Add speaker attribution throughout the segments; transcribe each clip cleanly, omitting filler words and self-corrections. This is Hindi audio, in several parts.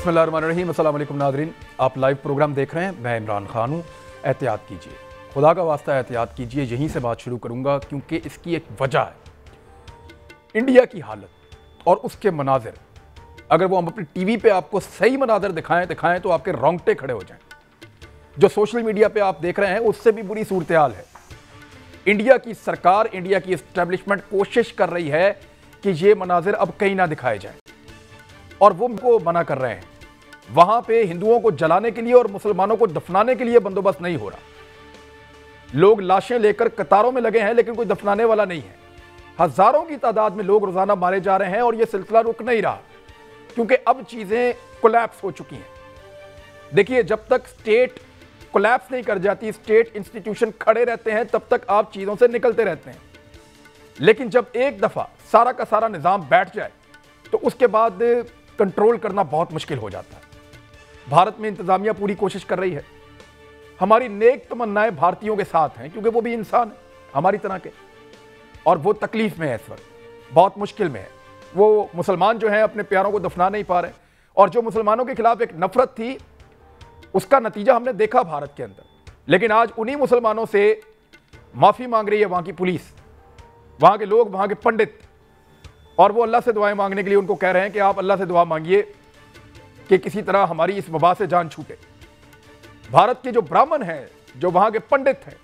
Speaker 1: बिस्मिल्लाहिर्रहमानिर्रहीम। अस्सलाम वालेकुम नाज़रीन, आप लाइव प्रोग्राम देख रहे हैं। मैं इमरान खान हूँ। एहतियात कीजिए, खुदा का वास्ता एहतियात कीजिए। यहीं से बात शुरू करूँगा क्योंकि इसकी एक वजह है। इंडिया की हालत और उसके मनाजिर, अगर वो हम अपनी टीवी पे आपको सही मनाजिर दिखाएं तो आपके रोंगटे खड़े हो जाएं। जो सोशल मीडिया पे आप देख रहे हैं उससे भी बुरी सूरत हाल है। इंडिया की सरकार, इंडिया की एस्टेब्लिशमेंट कोशिश कर रही है कि ये मनाजिर अब कहीं ना दिखाए जाएं और वो उनको मना कर रहे हैं। वहां पे हिंदुओं को जलाने के लिए और मुसलमानों को दफनाने के लिए बंदोबस्त नहीं हो रहा। लोग लाशें लेकर कतारों में लगे हैं लेकिन कोई दफनाने वाला नहीं है। हजारों की तादाद में लोग रोजाना मारे जा रहे हैं और यह सिलसिला रुक नहीं रहा क्योंकि अब चीजें कोलैप्स हो चुकी हैं। देखिए, जब तक स्टेट कोलैप्स नहीं कर जाती, स्टेट इंस्टीट्यूशन खड़े रहते हैं, तब तक आप चीजों से निकलते रहते हैं। लेकिन जब एक दफा सारा का सारा निजाम बैठ जाए तो उसके बाद कंट्रोल करना बहुत मुश्किल हो जाता है। भारत में इंतजामिया पूरी कोशिश कर रही है। हमारी नेक तमन्नाएं भारतीयों के साथ हैं क्योंकि वो भी इंसान है हमारी तरह के, और वो तकलीफ में है, इस वक्त बहुत मुश्किल में है। वो मुसलमान जो हैं अपने प्यारों को दफना नहीं पा रहे, और जो मुसलमानों के खिलाफ एक नफरत थी उसका नतीजा हमने देखा भारत के अंदर। लेकिन आज उन्हीं मुसलमानों से माफी मांग रही है वहां की पुलिस, वहां के लोग, वहां के पंडित, और वो अल्लाह से दुआएं मांगने के लिए उनको कह रहे हैं कि आप अल्लाह से दुआ मांगिए कि किसी तरह हमारी इस वबा से जान छूटे। भारत के जो ब्राह्मण हैं, जो वहां के पंडित हैं,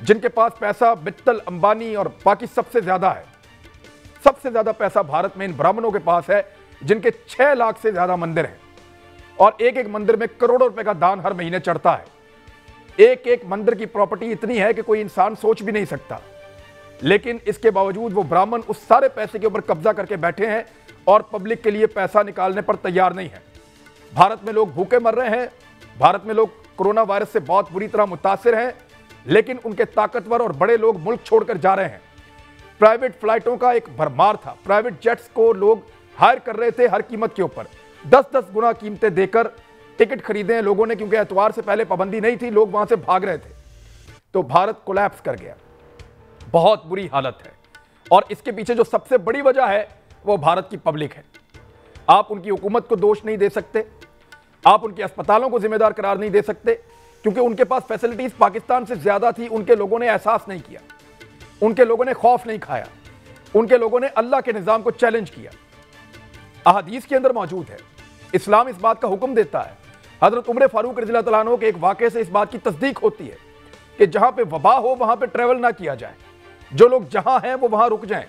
Speaker 1: जिनके पास पैसा मित्तल, अंबानी और बाकी सबसे ज्यादा है, सबसे ज्यादा पैसा भारत में इन ब्राह्मणों के पास है, जिनके 6 लाख से ज्यादा मंदिर हैं और एक एक मंदिर में करोड़ों रुपए का दान हर महीने चढ़ता है। एक एक मंदिर की प्रॉपर्टी इतनी है कि कोई इंसान सोच भी नहीं सकता। लेकिन इसके बावजूद वो ब्राह्मण उस सारे पैसे के ऊपर कब्जा करके बैठे हैं और पब्लिक के लिए पैसा निकालने पर तैयार नहीं है। भारत में लोग भूखे मर रहे हैं, भारत में लोग कोरोना वायरस से बहुत बुरी तरह मुतासिर हैं, लेकिन उनके ताकतवर और बड़े लोग मुल्क छोड़कर जा रहे हैं। प्राइवेट फ्लाइटों का एक भरमार था, प्राइवेट जेट्स को लोग हायर कर रहे थे हर कीमत के ऊपर, 10-10 गुना कीमतें देकर टिकट खरीदे हैं लोगों ने, क्योंकि एतवार से पहले पाबंदी नहीं थी, लोग वहां से भाग रहे थे। तो भारत कोलैप्स कर गया, बहुत बुरी हालत है। और इसके पीछे जो सबसे बड़ी वजह है वो भारत की पब्लिक है। आप उनकी हुकूमत को दोष नहीं दे सकते, आप उनके अस्पतालों को जिम्मेदार करार नहीं दे सकते, क्योंकि उनके पास फैसिलिटीज पाकिस्तान से ज्यादा थी। उनके लोगों ने एहसास नहीं किया, उनके लोगों ने खौफ नहीं खाया, उनके लोगों ने अल्लाह के निजाम को चैलेंज किया। अहादीस के अंदर मौजूद है, इस्लाम इस बात का हुक्म देता है। हजरत उमर फारूक रज़ियल्लाहु तआला अन्हु के एक वाक़े से इस बात की तस्दीक होती है कि जहां पे वबा हो वहां पे ट्रैवल ना किया जाए, जो लोग जहां हैं वो वहां रुक जाएं।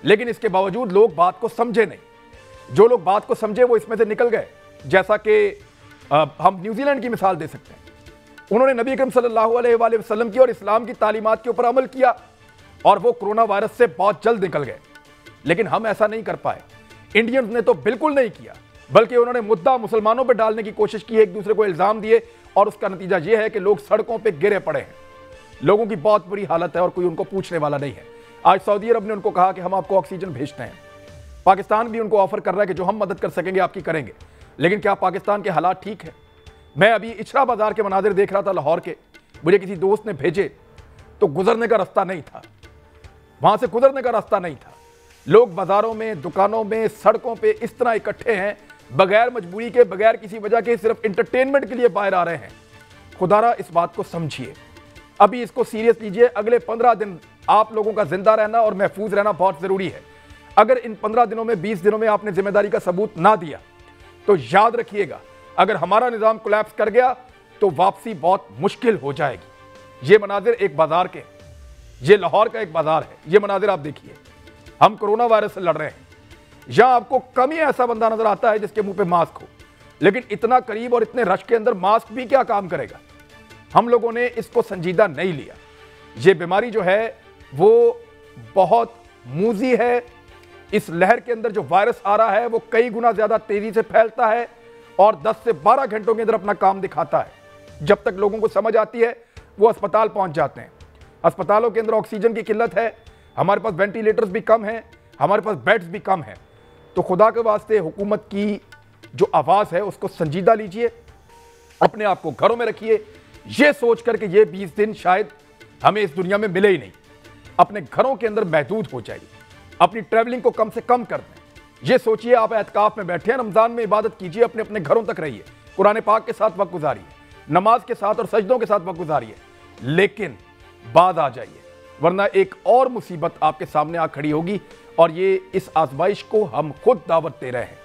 Speaker 1: लेकिन इसके बावजूद लोग बात को समझे नहीं। जो लोग बात को समझे वो इसमें से निकल गए। जैसा कि हम न्यूजीलैंड की मिसाल दे सकते हैं। उन्होंने नबी अकरम सल्लल्लाहु अलैहि वसल्लम की और इस्लाम की तालीमात के ऊपर अमल किया और वो कोरोना वायरस से बहुत जल्द निकल गए। लेकिन हम ऐसा नहीं कर पाए। इंडियंस ने तो बिल्कुल नहीं किया, बल्कि उन्होंने मुद्दा मुसलमानों पर डालने की कोशिश की, एक दूसरे को इल्जाम दिए, और उसका नतीजा यह है कि लोग सड़कों पर गिरे पड़े हैं। लोगों की बहुत बुरी हालत है और कोई उनको पूछने वाला नहीं है। आज सऊदी अरब ने उनको कहा कि हम आपको ऑक्सीजन भेजते हैं। पाकिस्तान भी उनको ऑफर कर रहा है कि जो हम मदद कर सकेंगे आपकी करेंगे। लेकिन क्या पाकिस्तान के हालात ठीक है? मैं अभी इचरा बाजार के मनाजिर देख रहा था लाहौर के, मुझे किसी दोस्त ने भेजे, तो गुजरने का रास्ता नहीं था, वहां से गुजरने का रास्ता नहीं था। लोग बाजारों में, दुकानों में, सड़कों पर इस तरह इकट्ठे हैं, बगैर मजबूरी के, बगैर किसी वजह के, सिर्फ इंटरटेनमेंट के लिए बाहर आ रहे हैं। खुदारा इस बात को समझिए, अभी इसको सीरियस लीजिए। अगले 15 दिन आप लोगों का जिंदा रहना और महफूज रहना बहुत जरूरी है। अगर इन 15 दिनों में, 20 दिनों में आपने जिम्मेदारी का सबूत ना दिया तो याद रखिएगा, अगर हमारा निजाम कोलैप्स कर गया तो वापसी बहुत मुश्किल हो जाएगी। ये मनाजिर एक बाजार के, ये लाहौर का एक बाजार है, ये मनाजिर आप देखिए। हम कोरोना वायरस से लड़ रहे हैं, यहां आपको कम ही ऐसा बंदा नजर आता है जिसके मुंह पे मास्क हो, लेकिन इतना करीब और इतने रश के अंदर मास्क भी क्या काम करेगा? हम लोगों ने इसको संजीदा नहीं लिया। ये बीमारी जो है वो बहुत मूजी है। इस लहर के अंदर जो वायरस आ रहा है वो कई गुना ज्यादा तेजी से फैलता है और 10 से 12 घंटों के अंदर अपना काम दिखाता है। जब तक लोगों को समझ आती है वो अस्पताल पहुंच जाते हैं। अस्पतालों के अंदर ऑक्सीजन की किल्लत है, हमारे पास वेंटिलेटर्स भी कम हैं, हमारे पास बेड्स भी कम हैं। तो खुदा के वास्ते हुकूमत की जो आवाज़ है उसको संजीदा लीजिए, अपने आप को घरों में रखिए, ये सोच कर के ये 20 दिन शायद हमें इस दुनिया में मिले ही नहीं। अपने घरों के अंदर महदूद हो जाइए, अपनी ट्रैवलिंग को कम से कम कर दें। ये सोचिए आप एतकाफ में बैठे हैं, रमजान में इबादत कीजिए, अपने अपने घरों तक रहिए, कुरान पाक के साथ वक्त गुजारिए, नमाज के साथ और सजदों के साथ वक्त गुजारिए, लेकिन बाद आ जाइए, वरना एक और मुसीबत आपके सामने आ खड़ी होगी। और ये इस आजमाइश को हम खुद दावत दे रहे हैं।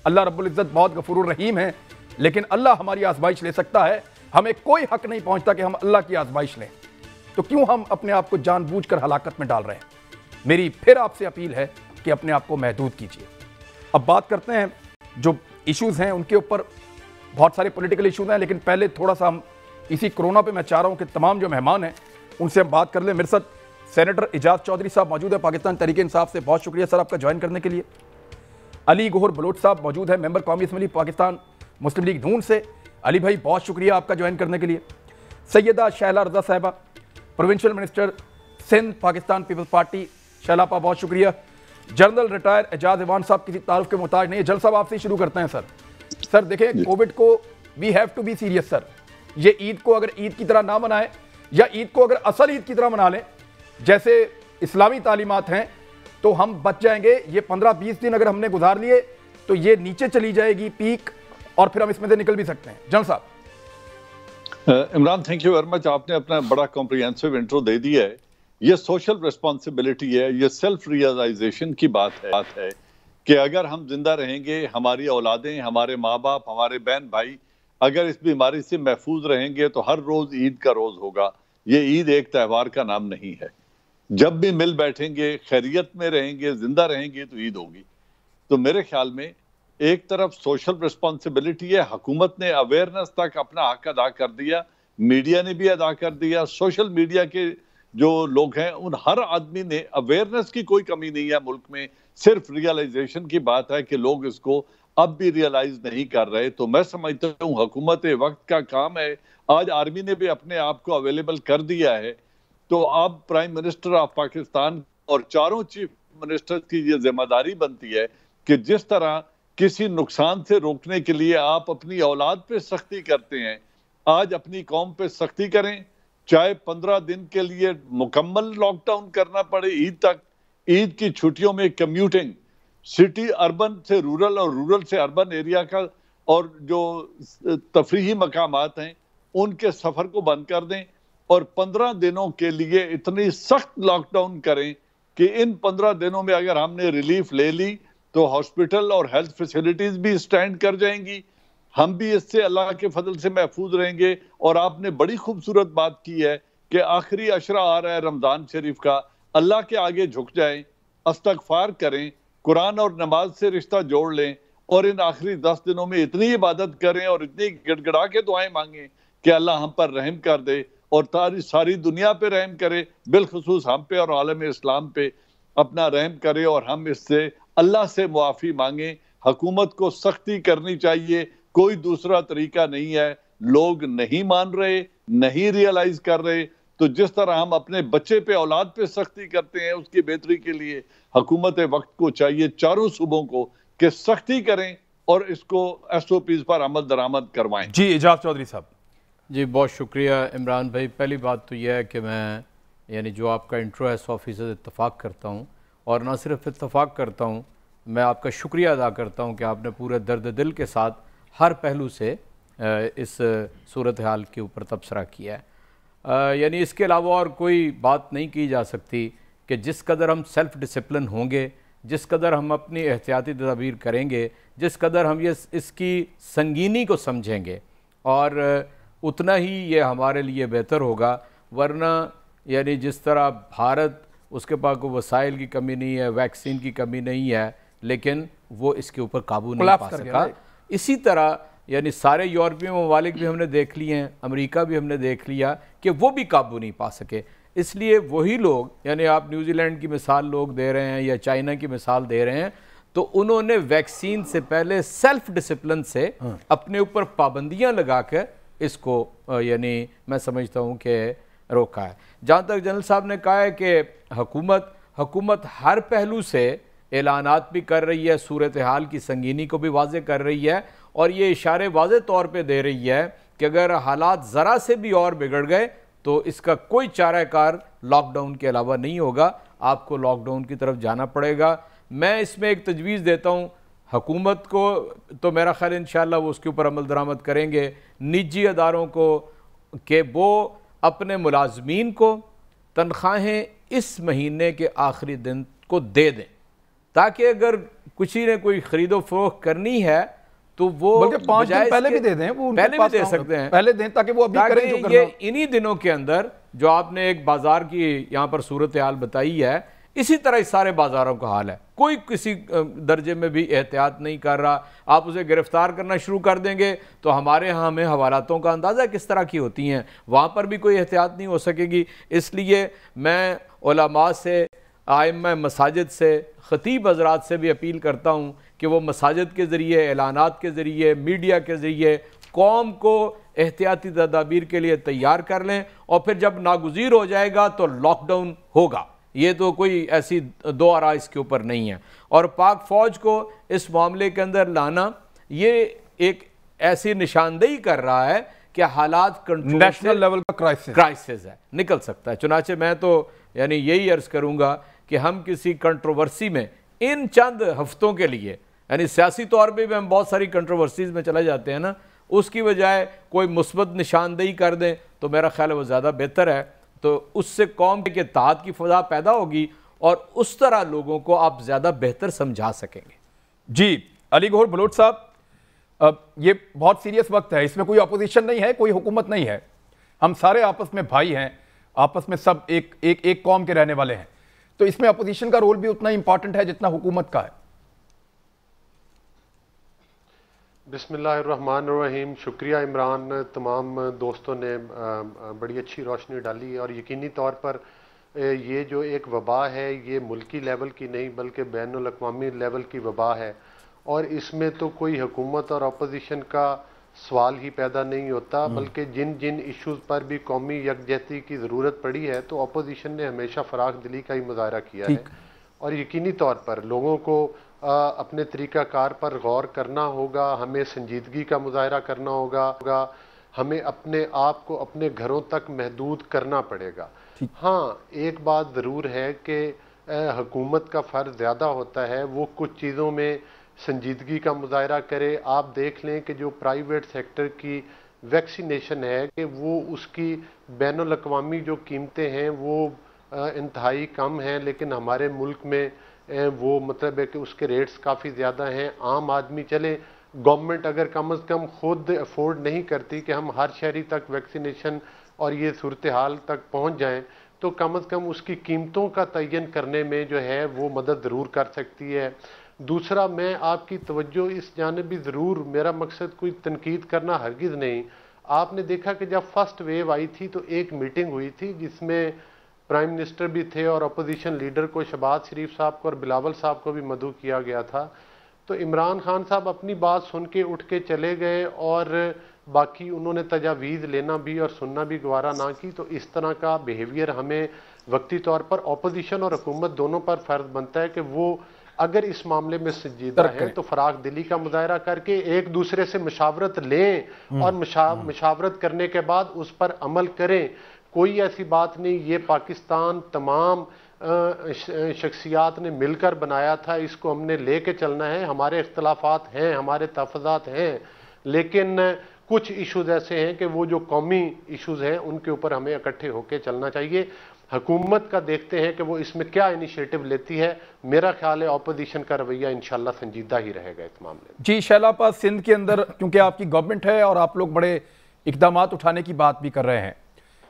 Speaker 1: अल्लाह रब्बुल इज़्ज़त बहुत गफूरुर रहीम है, लेकिन अल्लाह हमारी आजमाइश ले सकता है, हमें कोई हक नहीं पहुंचता कि हम अल्लाह की आजमाइश लें। तो क्यों हम अपने आप को जानबूझकर हलाकत में डाल रहे हैं? मेरी फिर आपसे अपील है कि अपने आप को महदूद कीजिए। अब बात करते हैं जो इश्यूज़ हैं उनके ऊपर। बहुत सारे पॉलिटिकल इश्यूज़ हैं, लेकिन पहले थोड़ा सा हम इसी कोरोना पे मैं चाह रहा हूँ कि तमाम जो मेहमान हैं उनसे हम बात कर लें। मेरे साथ सेनेटर एजाज चौधरी साहब मौजूद है पाकिस्तान तहरीक इंसाफ से, बहुत शुक्रिया सर आपका ज्वाइन करने के लिए। अली गौहर बलोच साहब मौजूद है, मेंबर कौमी असम्बली पाकिस्तान मुस्लिम लीग नून से। अली भाई बहुत शुक्रिया आपका ज्वाइन करने के लिए। सैयदा शैला रजा साहिबा, provincial minister Sindh Pakistan Peoples Party, शैलापा बहुत शुक्रिया। जनरल रिटायर एजाज ईवान साहब किसी तारुफ के मोहताज नहीं है। जल साहब आपसे शुरू करते हैं सर। सर देखें, कोविड को we have to be serious sir. ये ईद को अगर ईद की तरह ना मनाएं, या ईद को अगर असल ईद की तरह मना लें जैसे इस्लामी तालीमात हैं, तो हम बच जाएंगे। ये 15-20 दिन अगर हमने गुजार लिए तो ये नीचे चली जाएगी पीक, और फिर हम इसमें से निकल भी सकते हैं। जन साहब।
Speaker 2: Imran, thank you very much. आपने अपना बड़ा कॉम्प्रिहेंसिव इंट्रो दे दिया है। ये सोशल रिस्पॉन्सिबिलिटी है, ये सेल्फ रियलाइजेशन की बात है कि अगर हम जिंदा रहेंगे, हमारी औलादें, हमारे माँ बाप, हमारे बहन भाई अगर इस बीमारी से महफूज रहेंगे तो हर रोज ईद का रोज होगा। ये ईद एक त्यौहार का नाम नहीं है। जब भी मिल बैठेंगे, खैरियत में रहेंगे, जिंदा रहेंगे तो ईद होगी। तो मेरे ख्याल में एक तरफ सोशल रिस्पॉन्सिबिलिटी है, हुकूमत ने अवेयरनेस तक अपना हक अदा कर दिया, मीडिया ने भी अदा कर दिया, सोशल मीडिया के जो लोग हैं उन हर आदमी ने, अवेयरनेस की कोई कमी नहीं है मुल्क में, सिर्फ रियलाइजेशन की बात है कि लोग इसको अब भी रियलाइज नहीं कर रहे। तो मैं समझता हूँ हुकूमत वक्त का काम है। आज आर्मी ने भी अपने आप को अवेलेबल कर दिया है, तो अब प्राइम मिनिस्टर ऑफ पाकिस्तान और चारों चीफ मिनिस्टर की ये जिम्मेदारी बनती है कि जिस तरह किसी नुकसान से रोकने के लिए आप अपनी औलाद पे सख्ती करते हैं, आज अपनी कौम पे सख्ती करें। चाहे 15 दिन के लिए मुकम्मल लॉकडाउन करना पड़े ईद तक, ईद की छुट्टियों में कम्यूटिंग, सिटी अर्बन से रूरल और रूरल से अर्बन एरिया का, और जो तफरीही मकामात हैं उनके सफर को बंद कर दें, और 15 दिनों के लिए इतनी सख्त लॉकडाउन करें कि इन 15 दिनों में अगर हमने रिलीफ ले ली तो हॉस्पिटल और हेल्थ फैसिलिटीज भी स्टैंड कर जाएंगी, हम भी इससे अल्लाह के फजल से महफूज रहेंगे। और आपने बड़ी खूबसूरत बात की है कि आखिरी अशरा आ रहा है रमजान शरीफ का, अल्लाह के आगे झुक जाएं, इस्तगफार करें, कुरान और नमाज से रिश्ता जोड़ लें, और इन आखिरी 10 दिनों में इतनी इबादत करें और इतनी गिड़गिड़ा के दुआएं मांगें कि अल्लाह हम पर रहम कर दे और सारी दुनिया पे रहम करे, बिलखुसूस हम पे और आलम इस्लाम पे अपना रहम करे, और हम इससे अल्लाह से मुआफ़ी मांगे। हुकूमत को सख्ती करनी चाहिए, कोई दूसरा तरीका नहीं है। लोग नहीं मान रहे, नहीं रियलाइज कर रहे। तो जिस तरह हम अपने बच्चे पे, औलाद पे सख्ती करते हैं, उसकी बेहतरी के लिए हुकूमत वक्त को चाहिए, चारों सूबों को, कि सख्ती करें और इसको SOPs पर अमल दरामद करवाएं।
Speaker 1: जी एजाज चौधरी साहब।
Speaker 3: जी बहुत शुक्रिया इमरान भाई। पहली बात तो यह है कि मैं यानी जो आपका इंट्रो है 100% इत्तफ़ाक़ करता हूँ, और ना सिर्फ इत्तफ़ाक़ करता हूँ, मैं आपका शुक्रिया अदा करता हूँ कि आपने पूरे दर्द दिल के साथ हर पहलू से इस सूरत हाल के ऊपर तबसरा किया है। यानी इसके अलावा और कोई बात नहीं की जा सकती कि जिस कदर हम सेल्फ़ डिसिप्लिन होंगे, जिस कदर हम अपनी एहतियाती तदबीर करेंगे, जिस कदर हम इसकी संगीनी को समझेंगे, और उतना ही ये हमारे लिए बेहतर होगा। वरना यानी जिस तरह भारत, उसके पास कोई वसाइल की कमी नहीं है, वैक्सीन की कमी नहीं है, लेकिन वो इसके ऊपर काबू नहीं पा सका। इसी तरह यानी सारे यूरोपीय ममालिक भी हमने देख लिए हैं, अमेरिका भी हमने देख लिया कि वो भी काबू नहीं पा सके। इसलिए वही लोग, यानी आप न्यूजीलैंड की मिसाल लोग दे रहे हैं या चाइना की मिसाल दे रहे हैं, तो उन्होंने वैक्सीन से पहले सेल्फ डिसिप्लिन से अपने ऊपर पाबंदियां लगा कर इसको यानी मैं समझता हूं कि रोका है। जहां तक जनरल साहब ने कहा है कि हुकूमत हर पहलू से ऐलानात भी कर रही है, सूरत हाल की संगीनी को भी वाज़े कर रही है, और ये इशारे वाज़े तौर पे दे रही है कि अगर हालात ज़रा से भी और बिगड़ गए तो इसका कोई चाराकार लॉकडाउन के अलावा नहीं होगा, आपको लॉकडाउन की तरफ जाना पड़ेगा। मैं इसमें एक तजवीज़ देता हूँ हुकूमत को, तो मेरा ख्याल इंशाअल्लाह वो उसके ऊपर अमल दरामद करेंगे, निजी अदारों को, कि वो अपने मुलाजमीन को तनख्वाहें इस महीने के आखिरी दिन को दे दें, ताकि अगर किसी ने कोई खरीदो फरोख्त करनी है तो वो
Speaker 1: बल्कि 5 दिन पहले भी दे दें, वो
Speaker 3: पहले भी दे सकते हैं,
Speaker 1: पहले दें ताकि वो अभी करें जो करना।
Speaker 3: ये इन्हीं दिनों के अंदर जो आपने एक बाजार की यहाँ पर सूरत हाल बताई है, इसी तरह इस सारे बाजारों का हाल है। कोई किसी दर्जे में भी एहतियात नहीं कर रहा। आप उसे गिरफ्तार करना शुरू कर देंगे तो हमारे यहाँ हमें हवालातों का अंदाज़ा किस तरह की होती हैं, वहाँ पर भी कोई एहतियात नहीं हो सकेगी। इसलिए मैं उलमा से, आइम्मा मसाजिद से, ख़तीब हज़रात से भी अपील करता हूँ कि वो मसाजिद के ज़रिए, ऐलानात के ज़रिए, मीडिया के ज़रिए कौम को एहतियाती तदाबीर के लिए तैयार कर लें, और फिर जब नागुज़ीर हो जाएगा तो लॉकडाउन होगा। ये तो कोई ऐसी दो आरा इसके ऊपर नहीं है। और पाक फ़ौज को इस मामले के अंदर लाना ये एक ऐसी निशानदेही कर रहा है कि हालात कंट्रोल,
Speaker 1: नेशनल लेवल का
Speaker 3: क्राइसिस है, निकल सकता है। चुनाचे मैं तो यानी यही अर्ज़ करूँगा कि हम किसी कंट्रोवर्सी में इन चंद हफ्तों के लिए, यानी सियासी तौर पे भी हम बहुत सारी कंट्रोवर्सीज़ में चले जाते हैं ना, उसकी बजाय कोई मुस्बत निशानदेही कर दें तो मेरा ख्याल है वो ज़्यादा बेहतर है। तो उससे कौम के इत्तेहाद की फ़ज़ा पैदा होगी और उस तरह लोगों को आप ज़्यादा बेहतर समझा सकेंगे।
Speaker 1: जी अली गौहर बलोच साहब, अब ये बहुत सीरियस वक्त है, इसमें कोई अपोजिशन नहीं है, कोई हुकूमत नहीं है, हम सारे आपस में भाई हैं, आपस में सब एक कौम के रहने वाले हैं, तो इसमें अपोजिशन का रोल भी उतना इंपॉर्टेंट है जितना हुकूमत का है।
Speaker 4: बिस्मिल्लाहिर्रहमानिर्रहीम। शुक्रिया इमरान, तमाम दोस्तों ने बड़ी अच्छी रोशनी डाली है। और यकीनी तौर पर ये जो एक वबा है ये मुल्की लेवल की नहीं बल्कि बैनुल अक़वामी लेवल की वबा है, और इसमें तो कोई हुकूमत और अपोजिशन का सवाल ही पैदा नहीं होता, बल्कि जिन जिन इश्यूज़ पर भी कौमी यकजहती की ज़रूरत पड़ी है तो अपोजिशन ने हमेशा फ़राख दिली का ही मुज़ाहरा किया है। और यकीनी तौर पर लोगों को अपने तरीक़ाकार पर गौर करना होगा, हमें संजीदगी का मुज़ाहरा करना होगा, हमें अपने आप को अपने घरों तक महदूद करना पड़ेगा। हाँ, एक बात ज़रूर है कि हुकूमत का फ़र्ज़ ज़्यादा होता है, वो कुछ चीज़ों में संजीदगी का मुज़ाहरा करे। आप देख लें कि जो प्राइवेट सेक्टर की वैक्सीनेशन है कि वो उसकी बैनुल अक़वामी जो कीमतें हैं वो इंतहाई कम हैं, लेकिन हमारे मुल्क में वो मतलब है कि उसके रेट्स काफ़ी ज़्यादा हैं। आम आदमी चले, गवर्नमेंट अगर कम अज़ कम खुद अफोर्ड नहीं करती कि हम हर शहरी तक वैक्सीनेशन और ये सूरत हाल तक पहुँच जाएँ, तो कम अज़ कम उसकी कीमतों का तयन करने में जो है वो मदद ज़रूर कर सकती है। दूसरा, मैं आपकी तवज्जो इस जानिब भी ज़रूर, मेरा मकसद कोई तनकीद करना हरगिज़ नहीं। आपने देखा कि जब फर्स्ट वेव आई थी तो एक मीटिंग हुई थी जिसमें प्राइम मिनिस्टर भी थे और अपोजिशन लीडर को, शहबाज शरीफ साहब को और बिलावल साहब को भी मदऊ किया गया था। तो इमरान खान साहब अपनी बात सुन के उठ के चले गए और बाकी उन्होंने तजावीज़ लेना भी और सुनना भी गवारा ना की। तो इस तरह का बिहेवियर हमें वक्ती तौर पर अपोजिशन और हुकूमत दोनों पर फ़र्ज बनता है कि वो अगर इस मामले में संजीदा है तो फराख दिली का मुजाहरा करके एक दूसरे से मशावरत लें और मशावरत करने के बाद उस पर अमल करें। कोई ऐसी बात नहीं, ये पाकिस्तान तमाम शख्सियात ने मिलकर बनाया था, इसको हमने लेके चलना है। हमारे इख्तलाफात हैं, हमारे तफज़ात हैं, लेकिन कुछ इशूज़ ऐसे हैं कि वो जो कौमी इशूज़ हैं उनके ऊपर हमें इकट्ठे होकर चलना चाहिए। हुकूमत का देखते हैं कि वो इसमें क्या इनिशिएटिव लेती है। मेरा ख्याल है अपोजिशन का रवैया इंशाल्लाह संजीदा ही रहेगा इस मामले में।
Speaker 1: जी शैलापा, सिंध के अंदर क्योंकि आपकी गवर्नमेंट है और आप लोग बड़े इकदाम उठाने की बात भी कर रहे हैं,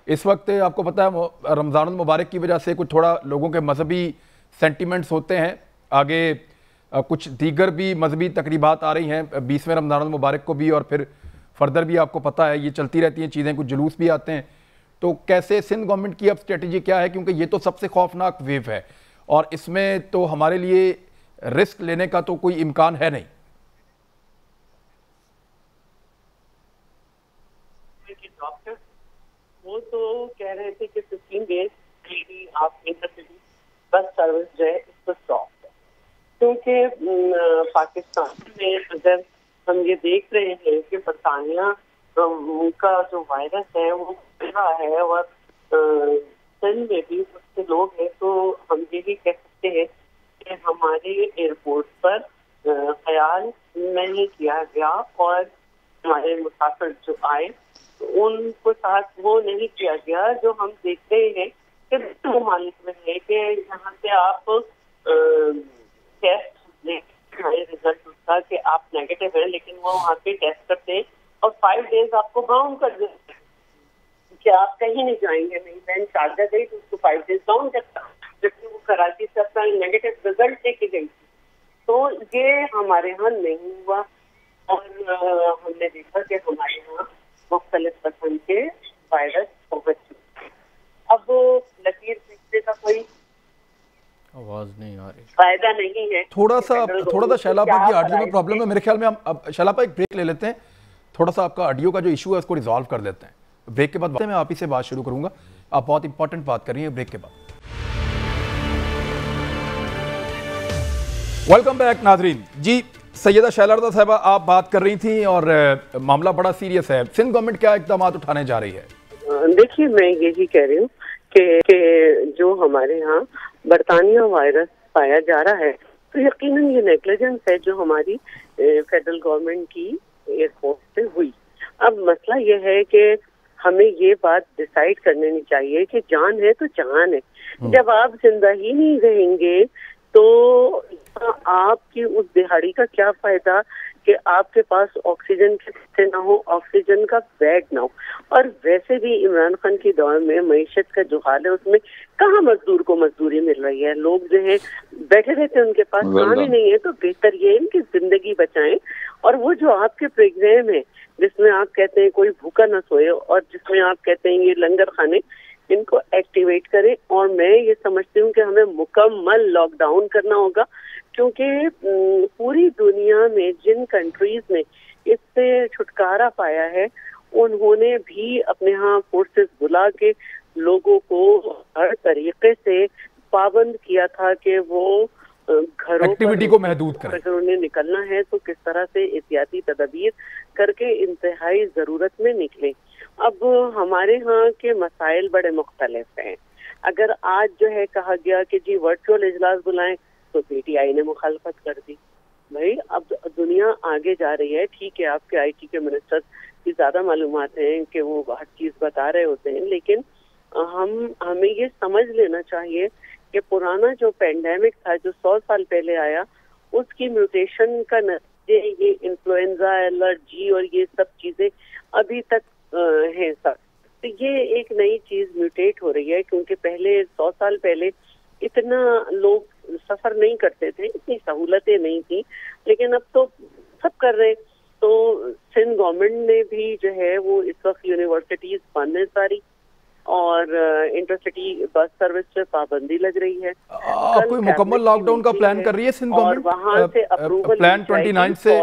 Speaker 1: इस वक्त आपको पता है रमज़ान मुबारक की वजह से कुछ थोड़ा लोगों के मजहबी सेंटिमेंट्स होते हैं, आगे कुछ दीगर भी मजहबी तकरीबात आ रही हैं 20वें रमज़ान मुबारक को भी, और फिर फर्दर भी आपको पता है ये चलती रहती हैं चीज़ें, कुछ जुलूस भी आते हैं। तो कैसे सिंध गवर्नमेंट की अब स्ट्रेटजी क्या है, क्योंकि ये तो सबसे खौफनाक वेव है और इसमें तो हमारे लिए रिस्क लेने का तो कोई इम्कान है नहीं।
Speaker 5: डॉक्टर वो तो कह रहे थे कि 15 डेज आप इंटरसिटी बस सर्विस जो है इसको स्टॉप है, क्योंकि पाकिस्तान में अगर हम ये देख रहे हैं कि बरतानिया का जो वायरस है वो फैला है और सिंध में भी उसके लोग हैं, तो हम ये भी कह सकते हैं कि हमारे एयरपोर्ट पर ख्याल नहीं किया गया और हमारे मुसाफिर जो आए उनको साथ वो नहीं किया गया जो हम देखते हैं कि ममालिक में है कि यहाँ से आप टेस्ट रिजल्ट उसका कि आप नेगेटिव है, लेकिन वो वहाँ पे टेस्ट करते हैं और 5 डेज आपको बाउंड कर देते हैं कि आप कहीं नहीं जाएंगे। नहीं, मैं शारजा गई तो उसको 5 डेज बाउंड करता, जबकि वो कराची से अपना नेगेटिव रिजल्ट लेके गई थी। तो ये हमारे यहाँ नहीं हुआ और हमने देखा कि हमारे यहाँ मुख्तलिफ किस्म के वायरस पहुंच चुके। अब लकीर खींचने का कोई
Speaker 3: आवाज नहीं आ रही,
Speaker 5: फायदा नहीं है।
Speaker 1: थोड़ा सा शैलापा की ऑडियो में प्रॉब्लम है मेरे ख्याल में। हम अब शैलापा एक ब्रेक ले लेते हैं, थोड़ा सा आपका ऑडियो का जो इशू है उसको रिजॉल्व कर लेते हैं। ब्रेक के बाद मैं आप ही से बात शुरू करूंगा। आप बहुत इंपॉर्टेंट बात कर रही हैं ब्रेक के बाद। वेलकम बैक नाजरीन। जी सैयदा शैला साहिबा आप बात कर रही थी और मामला बड़ा सीरियस है। सिंध गवर्नमेंट क्या इकदाम उठाने जा रही है?
Speaker 5: देखिए, मैं यही कह रही हूँ कि जो हमारे यहाँ बरतानिया वायरस पाया जा रहा है तो यकीनन ये नेग्लिजेंस है जो हमारी फेडरल गवर्नमेंट की एयरपोर्ट से हुई। अब मसला ये है कि हमें ये बात डिसाइड करनी चाहिए कि जान है तो जान है। जब आप जिंदा ही नहीं रहेंगे तो आपकी उस दिहाड़ी का क्या फायदा कि आपके पास ऑक्सीजन के ना हो, ऑक्सीजन का बेड ना हो। और वैसे भी इमरान खान के दौर में मईशत का जो हाल है उसमें कहाँ मजदूर को मजदूरी मिल रही है। लोग जो है बैठे रहते हैं, उनके पास काम ही नहीं है। तो बेहतर ये है कि जिंदगी बचाएं। और वो जो आपके प्रोग्राम है जिसमें आप कहते हैं कोई भूखा न सोए और जिसमें आप कहते हैं ये लंगर खाने, इनको एक्टिवेट करें। और मैं ये समझती हूँ कि हमें मुकम्मल लॉकडाउन करना होगा, क्योंकि पूरी दुनिया में जिन कंट्रीज ने इससे छुटकारा पाया है उन्होंने भी अपने यहाँ फोर्सेस बुला के लोगों को हर तरीके से पाबंद किया था कि वो घरों
Speaker 1: एक्टिविटी को महदूद करें।
Speaker 5: अगर उन्हें निकलना है तो किस तरह से एहतियाती तदबीर करके इंतहाई जरूरत में निकले। अब हमारे यहाँ के मसाइल बड़े मुख्तलिफ हैं। अगर आज जो है कहा गया कि जी वर्चुअल इजलास बुलाएं तो पीटीआई ने मुखालफत कर दी। भाई अब दुनिया आगे जा रही है, ठीक है आपके आईटी के मिनिस्टर की ज्यादा मालूमात हैं कि वो हर चीज बता रहे होते हैं, लेकिन हमें ये समझ लेना चाहिए कि पुराना जो पेंडेमिक था जो 100 साल पहले आया उसकी म्यूटेशन का नतीजे ये इन्फ्लुएंजा, एलर्जी और ये सब चीजें अभी तक है सब। तो ये एक नई चीज म्यूटेट हो रही है, क्योंकि पहले 100 साल पहले इतना लोग सफर नहीं करते थे, इतनी सहूलतें नहीं थी, लेकिन अब तो सब कर रहे। तो सिंध गवर्नमेंट ने भी जो है वो इस वक्त यूनिवर्सिटीज बंद है सारी और इंटरसिटी बस सर्विस पे पाबंदी लग रही है।
Speaker 1: आप कोई मुकम्मल लॉकडाउन का प्लान कर रही है सिंध गवर्नमेंट?
Speaker 5: वहाँ से अप्रूवल
Speaker 1: प्लान 29 से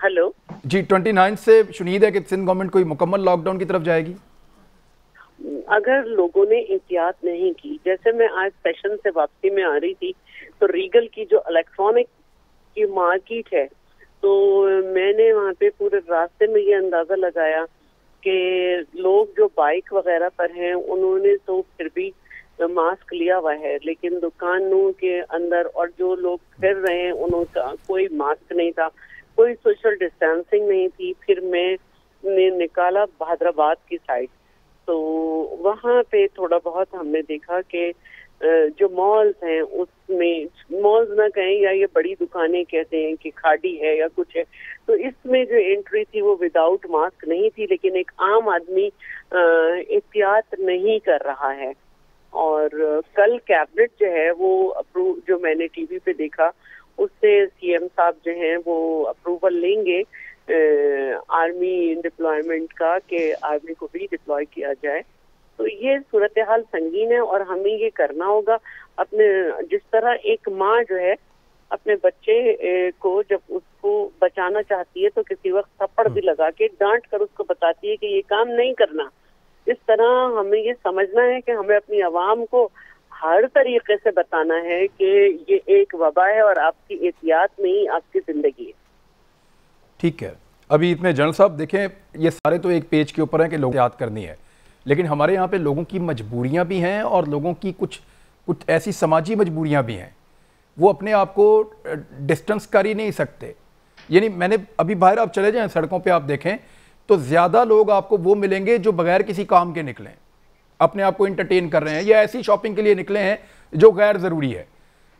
Speaker 5: हेलो
Speaker 1: जी 29 से शुनीद है कि सिंध गवर्नमेंट कोई मुकम्मल लॉकडाउन की तरफ जाएगी।
Speaker 5: अगर लोगों ने एहतियात नहीं की, जैसे मैं आज सेशन से वापसी में आ रही थी तो रीगल की जो इलेक्ट्रॉनिक की मार्केट है तो मैंने वहाँ पे पूरे रास्ते में ये अंदाजा लगाया कि लोग जो बाइक वगैरह पर हैं उन्होंने तो फिर भी मास्क लिया हुआ है, लेकिन दुकानों के अंदर और जो लोग फिर रहे हैं उनका कोई मास्क नहीं था, कोई सोशल डिस्टेंसिंग नहीं थी। फिर मैंने निकाला हैदराबाद की साइड, तो वहाँ पे थोड़ा बहुत हमने देखा कि जो मॉल्स हैं उसमें, मॉल्स ना कहें या ये बड़ी दुकानें कहते हैं कि खाड़ी है या कुछ है, तो इसमें जो एंट्री थी वो विदाउट मास्क नहीं थी, लेकिन एक आम आदमी एहतियात नहीं कर रहा है। और कल कैबिनेट जो है वो अप्रूव, जो मैंने टीवी पे देखा उससे सीएम साहब जो हैं वो अप्रूवल लेंगे आर्मी डिप्लॉयमेंट का कि आर्मी को भी डिप्लॉय किया जाए। तो ये सूरत हाल संगीन है और हमें ये करना होगा। अपने जिस तरह एक माँ जो है अपने बच्चे को जब उसको बचाना चाहती है तो किसी वक्त थप्पड़ भी लगा के डांट कर उसको बताती है कि ये काम नहीं करना, इस तरह हमें ये समझना है कि हमें अपनी आवाम को हर तरीके से बताना है कि ये एक वबा है और आपकी एहतियात में ही आपकी जिंदगी है।
Speaker 1: ठीक है, अभी इसमें जनरल साहब देखें, ये सारे तो एक पेज के ऊपर हैं कि लोग याद करनी है, लेकिन हमारे यहाँ पे लोगों की मजबूरियाँ भी हैं और लोगों की कुछ ऐसी समाजी मजबूरियाँ भी हैं वो अपने आप को डिस्टेंस कर ही नहीं सकते। यानी मैंने अभी बाहर आप चले जाएं, सड़कों पे आप देखें तो ज़्यादा लोग आपको वो मिलेंगे जो बगैर किसी काम के निकले, अपने आप को इंटरटेन कर रहे हैं या ऐसी शॉपिंग के लिए निकले हैं जो गैर ज़रूरी है।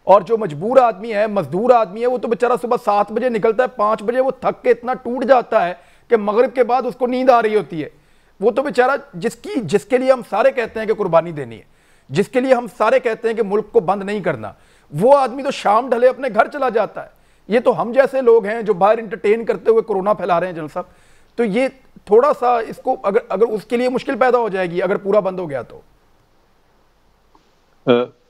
Speaker 1: और जो मजबूर आदमी है, मजदूर आदमी है, वो तो बेचारा सुबह 7 बजे निकलता है, 5 बजे वो थक के इतना टूट जाता है कि मगरिब के बाद उसको नींद आ रही होती है। वो तो बेचारा जिसके लिए हम सारे कहते हैं कि कुर्बानी देनी है, जिसके लिए हम सारे कहते हैं कि मुल्क को बंद नहीं करना, वो आदमी तो शाम ढले अपने घर चला जाता है। ये तो हम जैसे लोग हैं जो बाहर इंटरटेन करते हुए कोरोना फैला रहे हैं जनरल साहब। तो ये थोड़ा सा इसको अगर उसके लिए मुश्किल पैदा हो जाएगी अगर पूरा बंद हो गया तो।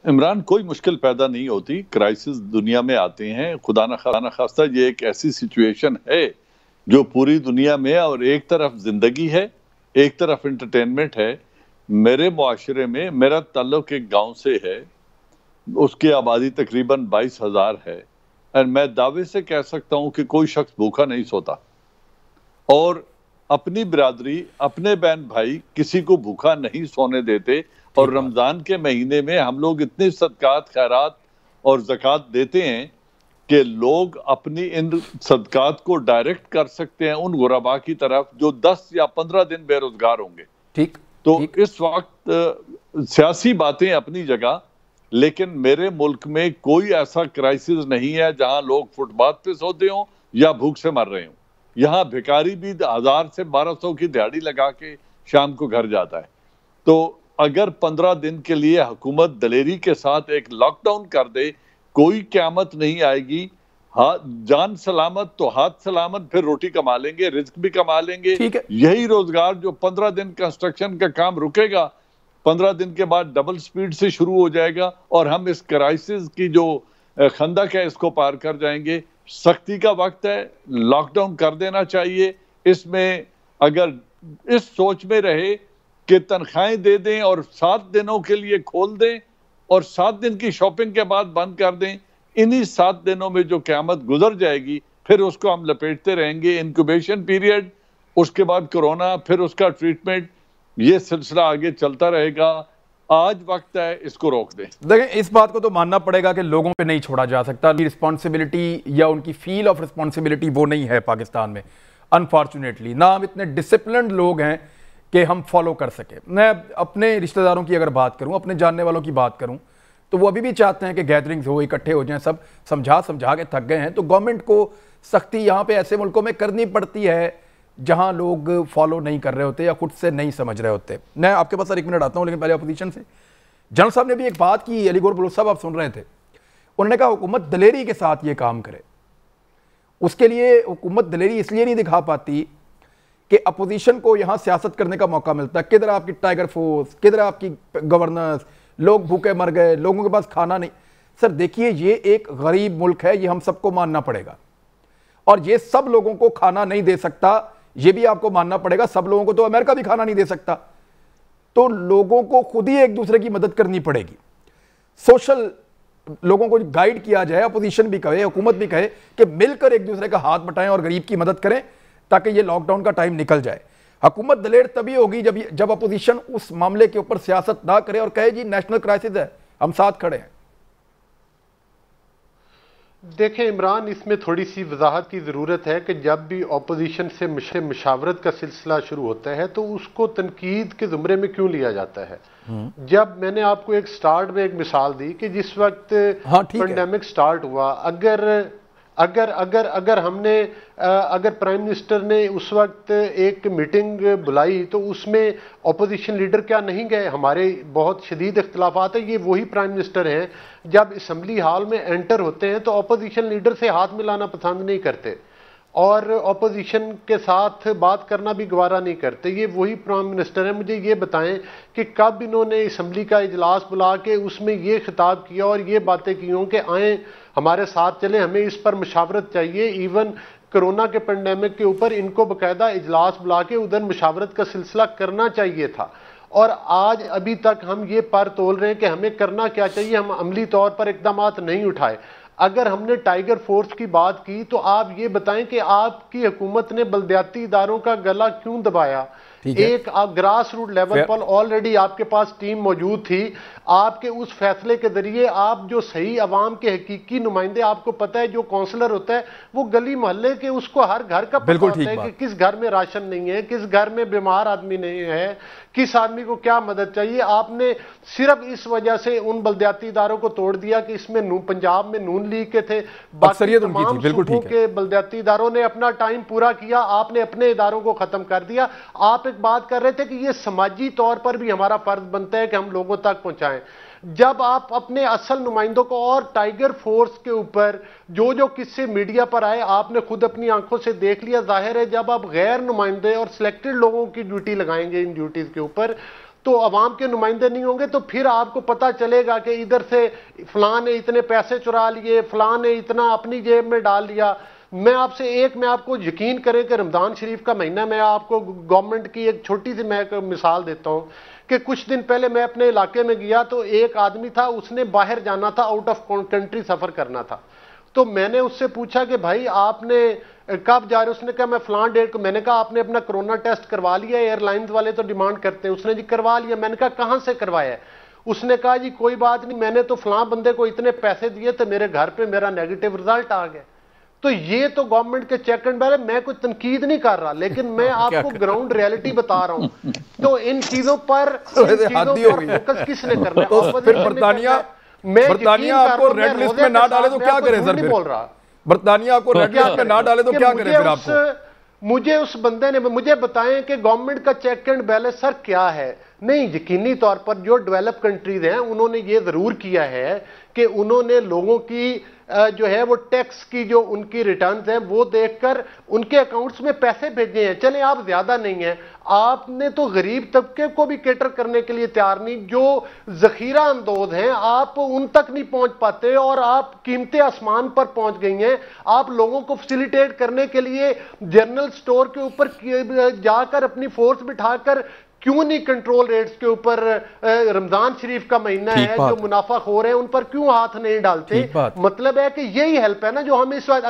Speaker 2: इमरान, कोई मुश्किल पैदा नहीं होती। क्राइसिस दुनिया में आते हैं, खुदा न खास्ता ये एक ऐसी सिचुएशन है जो पूरी दुनिया में, और एक तरफ जिंदगी है, एक तरफ इंटरटेनमेंट है। मेरे मुआशरे में, मेरा ताल्लुक एक गांव से है, उसकी आबादी तकरीबन 22,000 है, और मैं दावे से कह सकता हूं कि कोई शख्स भूखा नहीं सोता। और अपनी बिरादरी, अपने बहन भाई किसी को भूखा नहीं सोने देते। और रमजान के महीने में हम लोग इतने सदकात, खैरात और ज़कात देते हैं कि लोग अपनी इन सदकात को डायरेक्ट कर सकते हैं उन गुरबा की तरफ जो 10 या 15 दिन बेरोजगार होंगे।
Speaker 1: ठीक।
Speaker 2: इस वक्त सियासी बातें अपनी जगह, लेकिन मेरे मुल्क में कोई ऐसा क्राइसिस नहीं है जहां लोग फुटपाथ पे सोते हों या भूख से मर रहे हों। यहाँ भिखारी भी 1000 से 1200 की दिहाड़ी लगा के शाम को घर जाता है। तो अगर 15 दिन के लिए हुकूमत दलेरी के साथ एक लॉकडाउन कर दे, कोई क़यामत नहीं आएगी। हाँ, जान सलामत तो हाथ सलामत, फिर रोटी कमा लेंगे, रिस्क भी कमा लेंगे। यही रोजगार जो 15 दिन कंस्ट्रक्शन का काम रुकेगा, 15 दिन के बाद डबल स्पीड से शुरू हो जाएगा और हम इस क्राइसिस की जो खंदक है इसको पार कर जाएंगे। सख्ती का वक्त है, लॉकडाउन कर देना चाहिए। इसमें अगर इस सोच में रहे कि तनख्वाहें दे दें और 7 दिनों के लिए खोल दें और 7 दिन की शॉपिंग के बाद बंद कर दें, इन्हीं 7 दिनों में जो क़यामत गुजर जाएगी फिर उसको हम लपेटते रहेंगे। इंक्यूबेशन पीरियड, उसके बाद कोरोना, फिर उसका ट्रीटमेंट, ये सिलसिला आगे चलता रहेगा। आज वक्त है इसको रोक दें।
Speaker 1: देखें, इस बात को तो मानना पड़ेगा कि लोगों पे नहीं छोड़ा जा सकता। रिस्पॉन्सिबिलिटी या उनकी फील ऑफ रिस्पॉन्सिबिलिटी वो नहीं है पाकिस्तान में, अनफॉर्चुनेटली। ना हम इतने डिसिप्लिन्ड लोग हैं कि हम फॉलो कर सके। मैं अपने रिश्तेदारों की अगर बात करूं, अपने जानने वालों की बात करूं, तो वो अभी भी चाहते हैं कि गैदरिंग्स हो, इकट्ठे हो जाएं, सब समझा के थक गए हैं। तो गवर्नमेंट को सख्ती यहाँ पे ऐसे मुल्कों में करनी पड़ती है जहाँ लोग फॉलो नहीं कर रहे होते या खुद से नहीं समझ रहे होते। मैं आपके पास 1 मिनट आता हूँ, लेकिन पहले अपोजिशन से जनरल साहब ने भी एक बात की, अलीगौर बलोच साहब आप सुन रहे थे, उन्होंने कहा हुकूमत दलेरी के साथ ये काम करे। उसके लिए हुकूमत दलेरी इसलिए नहीं दिखा पाती कि अपोजिशन को यहाँ सियासत करने का मौका मिलता है। किधर आपकी टाइगर फोर्स, किधर आपकी गवर्नेंस, लोग भूखे मर गए, लोगों के पास खाना नहीं। सर देखिए, ये एक गरीब मुल्क है, ये हम सबको मानना पड़ेगा, और ये सब लोगों को खाना नहीं दे सकता, ये भी आपको मानना पड़ेगा। सब लोगों को तो अमेरिका भी खाना नहीं दे सकता। तो लोगों को खुद ही एक दूसरे की मदद करनी पड़ेगी। सोशल लोगों को गाइड किया जाए, अपोजिशन भी कहे, हुकूमत भी कहे कि मिलकर एक दूसरे का हाथ बटाएं और गरीब की मदद करें ताकि ये लॉकडाउन का टाइम निकल जाए। हुकूमत दलेर तभी होगी जब अपोजिशन उस मामले के ऊपर सियासत ना करे और कहे जी नेशनल क्राइसिस है, हम साथ खड़े हैं।
Speaker 4: देखें इमरान, इसमें थोड़ी सी वजाहत की ज़रूरत है कि जब भी अपोजिशन से मशावरत का सिलसिला शुरू होता है तो उसको तनकीद के ज़ुमरे में क्यों लिया जाता है। जब मैंने आपको एक स्टार्ट में एक मिसाल दी कि जिस वक्त पेंडेमिक स्टार्ट हुआ, अगर हमने अगर प्राइम मिनिस्टर ने उस वक्त एक मीटिंग बुलाई तो उसमें अपोजिशन लीडर क्या नहीं गए। हमारे बहुत शदीद इख्तलाफात है, ये वही प्राइम मिनिस्टर हैं जब असम्बली हॉल में एंटर होते हैं तो अपोजिशन लीडर से हाथ मिलाना पसंद नहीं करते और अपोजिशन के साथ बात करना भी गवारा नहीं करते। ये वही प्राइम मिनिस्टर है। मुझे ये बताएं कि कब इन्होंने असम्बली का इजलास बुला के उसमें ये खिताब किया और ये बातें की हों कि आए हमारे साथ चले, हमें इस पर मशावरत चाहिए। इवन कोरोना के पेंडेमिक के ऊपर इनको बाकायदा इजलास बुला के उधर मशावरत का सिलसिला करना चाहिए था। और आज अभी तक हम ये पर तोल रहे हैं कि हमें करना क्या चाहिए, हम अमली तौर पर इकदामात नहीं उठाए। अगर हमने टाइगर फोर्स की बात की तो आप ये बताएं कि आपकी हुकूमत ने बलदियाती इदारों का गला क्यों दबाया। एक ग्रास रूट लेवल पर ऑलरेडी आपके पास टीम मौजूद थी। आपके उस फैसले के जरिए आप जो सही अवाम के हकीकी नुमाइंदे, आपको पता है जो काउंसलर होता है वो गली मोहल्ले के, उसको हर घर का पता होता है कि किस घर में राशन नहीं है, किस घर में बीमार आदमी नहीं है, किस आदमी को क्या मदद चाहिए। आपने सिर्फ इस वजह से उन बलदियाती इदारों को तोड़ दिया कि इसमें पंजाब में नून लीग के थे, बाकी तमाम सूबों के बलदियाती इदारों ने अपना टाइम पूरा किया, आपने अपने इदारों को खत्म कर दिया। आप एक बात कर रहे थे कि ये समाजी तौर पर भी हमारा फर्ज बनता है कि हम लोगों तक पहुंचाएं। जब आप अपने असल नुमाइंदों को और टाइगर फोर्स के ऊपर जो जो किस्से मीडिया पर आए आपने खुद अपनी आंखों से देख लिया। जाहिर है जब आप गैर नुमाइंदे और सिलेक्टेड लोगों की ड्यूटी लगाएंगे इन ड्यूटीज के ऊपर, तो अवाम के नुमाइंदे नहीं होंगे, तो फिर आपको पता चलेगा कि इधर से फलां ने इतने पैसे चुरा लिए, फलां ने इतना अपनी जेब में डाल लिया। मैं आपको यकीन करें कि रमजान शरीफ का महीना, मैं आपको गवर्नमेंट की एक छोटी सी मैं मिसाल देता हूं कि कुछ दिन पहले मैं अपने इलाके में गया तो एक आदमी था, उसने बाहर जाना था, आउट ऑफ कंट्री सफर करना था। तो मैंने उससे पूछा कि भाई आपने कब जा रहे हो? उसने कहा मैं फलां डेट को। मैंने कहा आपने अपना कोरोना टेस्ट करवा लिया? एयरलाइंस वाले तो डिमांड करते हैं। उसने जी करवा लिया। मैंने कहा कहां से करवाया? उसने कहा जी कोई बात नहीं, मैंने तो फलां बंदे को इतने पैसे दिए तो मेरे घर पे मेरा नेगेटिव रिजल्ट आ गया। तो ये तो गवर्नमेंट के चेक एंड बैलेंस, मैं कोई तनकीद नहीं कर रहा, लेकिन मैं आपको ग्राउंड रियलिटी बता रहा हूं। तो इन चीजों पर फोकस किसने करना है?
Speaker 1: तो फिर बर्तानिया आपको रेड लिस्ट में ना डाले तो क्या करें सर?
Speaker 4: बोल रहा
Speaker 1: बर्तानिया आपको रेड लिस्ट में ना डाले तो क्या करें फिर? आपको
Speaker 4: मुझे उस बंदे ने मुझे बताएं कि गवर्नमेंट का चेक एंड बैलेंस सर क्या है। नहीं, यकीनी तौर पर जो डेवलप कंट्रीज हैं उन्होंने ये जरूर किया है कि उन्होंने लोगों की जो है वो टैक्स की जो उनकी रिटर्न्स हैं वो देखकर उनके अकाउंट्स में पैसे भेजे हैं। चले आप ज्यादा नहीं हैं, आपने तो गरीब तबके को भी कैटर करने के लिए तैयार नहीं। जो जखीरा अंदोज हैं आप उन तक नहीं पहुंच पाते और आप कीमतें आसमान पर पहुंच गई हैं। आप लोगों को फैसिलिटेट करने के लिए जनरल स्टोर के ऊपर जाकर अपनी फोर्स बिठाकर क्यों नहीं कंट्रोल रेट्स के ऊपर, रमजान शरीफ का महीना है, जो मुनाफाखोर है उन पर क्यों हाथ नहीं डालते? मतलब है कि यही हेल्प है ना जो हम इस वक्त,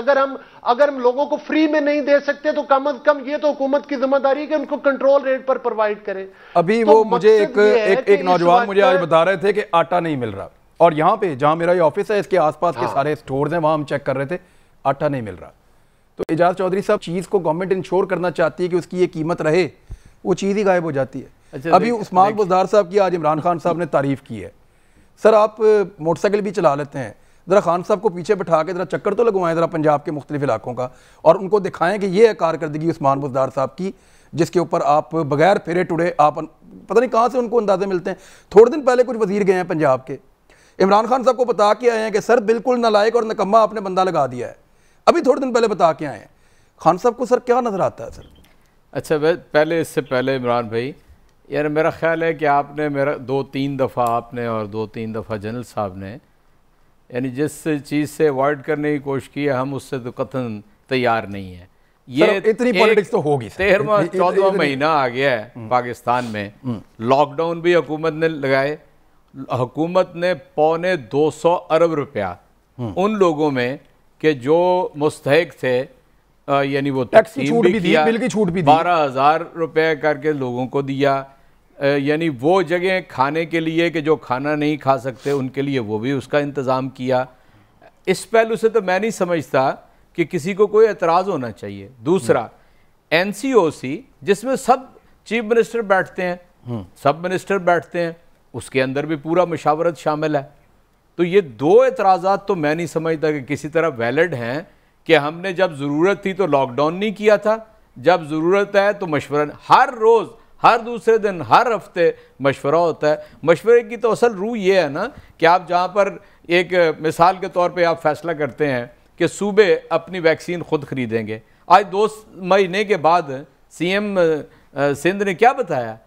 Speaker 4: अगर हम लोगों को फ्री में नहीं दे सकते तो कम से कम ये तो हुकूमत की जिम्मेदारी है कि उनको कंट्रोल रेट पर प्रोवाइड करें।
Speaker 1: अभी तो वो मुझे एक नौजवान मुझे आज बता रहे थे कि आटा नहीं मिल रहा, और यहाँ पे जहां मेरा ये ऑफिस है इसके आसपास के सारे स्टोर्स हैं, वहां हम चेक कर रहे थे, आटा नहीं मिल रहा। तो एजाज चौधरी साहब, चीज को गवर्नमेंट इंश्योर करना चाहती है कि उसकी ये कीमत रहे, वो चीज़ ही गायब हो जाती है। अच्छा, अभी उस्मान बुज़दार साहब की आज इमरान खान साहब ने तारीफ की है। सर आप मोटरसाइकिल भी चला लेते हैं, ज़रा खान साहब को पीछे बिठा के ज़रा चक्कर तो लगवाएं ज़रा पंजाब के मुख्तलिफ इलाकों का, और उनको दिखाएं कि ये है कारकर्दगी उस्मान बुज़दार साहब की, जिसके ऊपर आप बगैर फेरे टुड़े, आप पता नहीं कहाँ से उनको अंदाजे मिलते हैं। थोड़े दिन पहले कुछ वजीर गए हैं पंजाब के, इमरान खान साहब को बता के आए हैं कि सर बिल्कुल नालायक और नकम्मा आपने बंदा लगा दिया है। अभी थोड़े दिन पहले बता के आए हैं। खान साहब को सर क्या नज़र आता है सर?
Speaker 3: अच्छा, पहले इससे पहले इमरान भाई, यार मेरा ख्याल है कि आपने मेरा 2-3 दफ़ा आपने और 2-3 दफ़ा जनरल साहब ने, यानी जिस चीज़ से अवॉइड करने की कोशिश की है हम उससे तो कतन तैयार नहीं है। ये
Speaker 1: इतनी पॉलिटिक्स तो होगी।
Speaker 3: 13वां-14वां महीना आ गया है पाकिस्तान में, लॉकडाउन भी हुकूमत ने लगाए, हुकूमत ने 2.25 अरब रुपया उन लोगों में कि जो मुस्तहिक थे, यानी वो
Speaker 1: टैक्स की छूट भी दी, बिल की छूट भी दी,
Speaker 3: 12,000 रुपए करके लोगों को दिया। यानी वो जगह खाने के लिए कि जो खाना नहीं खा सकते उनके लिए वो भी उसका इंतज़ाम किया। इस पहलू से तो मैं नहीं समझता कि किसी को कोई एतराज़ होना चाहिए। दूसरा, NCOC जिसमें सब चीफ मिनिस्टर बैठते हैं, सब मिनिस्टर बैठते हैं, उसके अंदर भी पूरा मशावरत शामिल है। तो ये 2 एतराज़ात तो मैं नहीं समझता कि किसी तरह वैलिड हैं कि हमने जब ज़रूरत थी तो लॉकडाउन नहीं किया था, जब ज़रूरत है तो मशवरा, हर रोज़, हर दूसरे दिन, हर हफ्ते मशवरा होता है। मशवरे की तो असल रूह ये है ना कि आप जहाँ पर एक मिसाल के तौर पे आप फैसला करते हैं कि सूबे अपनी वैक्सीन ख़ुद ख़रीदेंगे। आज 2 महीने के बाद CM सिंध ने क्या बताया?